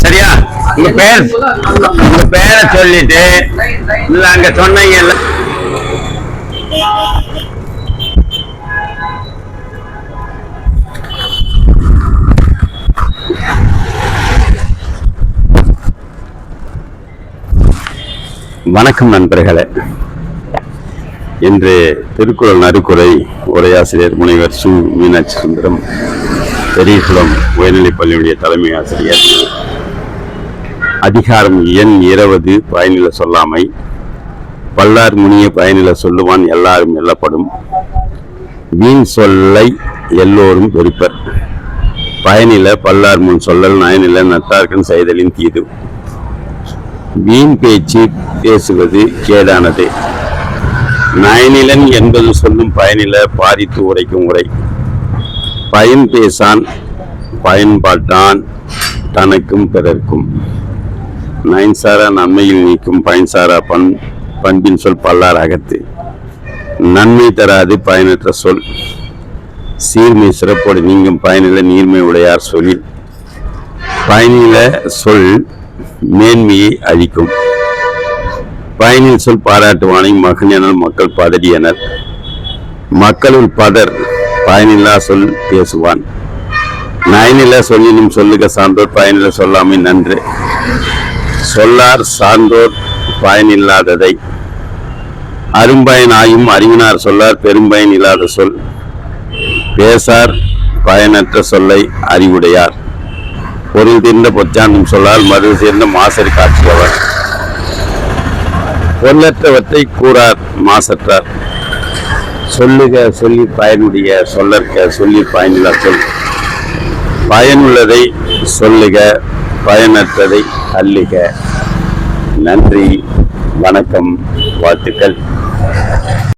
சரியா? உங்க பேரை சொல்லிட்டு இல்ல அங்க சொன்னீங்கல்ல. வணக்கம் நண்பர்களே. இன்று திருக்குறள் நறுக்குறை உரையாசிரியர் முனைவர் சு. மீனாட்சி சுந்தரம், பெரியகுளம் உயர்நிலைப் பள்ளியுடைய தலைமை ஆசிரியர். அதிகாரம் எண் 20, பயனில சொல்லாமை. பல்லார் முனிய பயனில சொல்லுவான், எல்லாரும் எல்லப்படும். வீண் சொல்லை எல்லோரும் வெறுப்பர். பயனில பல்லார் முன் சொல்லல், நயனில நட்டார்கன் செய்தலின் தீது. வீண் பேச்சு பேசுவது கேடானது. நயனிலன் என்பது சொல்லும் பயனில பாதித்து உரைக்கும் உரை. பயன் பேசான் பயன்பாட்டான் தனக்கும் பிறர்க்கும். நயன்சாரா நன்மையில் நீக்கும் பயன்சாரா பண்பின் சொல் பல்லார் அகத்து. நன்மை தராது பயனற்ற சொல். சீர்மை சிறப்போடு நீங்கும் பயனில நீர்மை உடையார் சொல்லில். பயனில சொல் மேன்மையை அழிக்கும். பயனில் சொல் பாராட்டுவானை மகன் எனல் மக்கள் பதடியனர். மக்களுள் பதர் பயனில்லா சொல் பேசுவான். நயனில சொல்லினும் சொல்லுக சான்றோர் பயனில சொல்லாமை நன்று. சொல்லார் சான்றோர் பயனில்லாததை. அரும்பயன் ஆயும் அறிவினார் சொல்லார் பெரும்பயன் இல்லாத சொல். பேசார் பயனற்ற சொல்லை அறிவுடையார். பொருள் தீர்ந்த பொச்சாண்டும் சொல்லால் மறு சேர்ந்த மாசறி காட்சியவர். பொருளற்றவற்றை கூறார் மாசற்றார். சொல்லுக சொல்லி பயனுடைய சொல்லற்க சொல்லி பயனில்லா சொல். பயனுள்ளதை சொல்லுக பயனற்றதை அல்லுக. நன்றி, வணக்கம், வாழ்த்துக்கள்.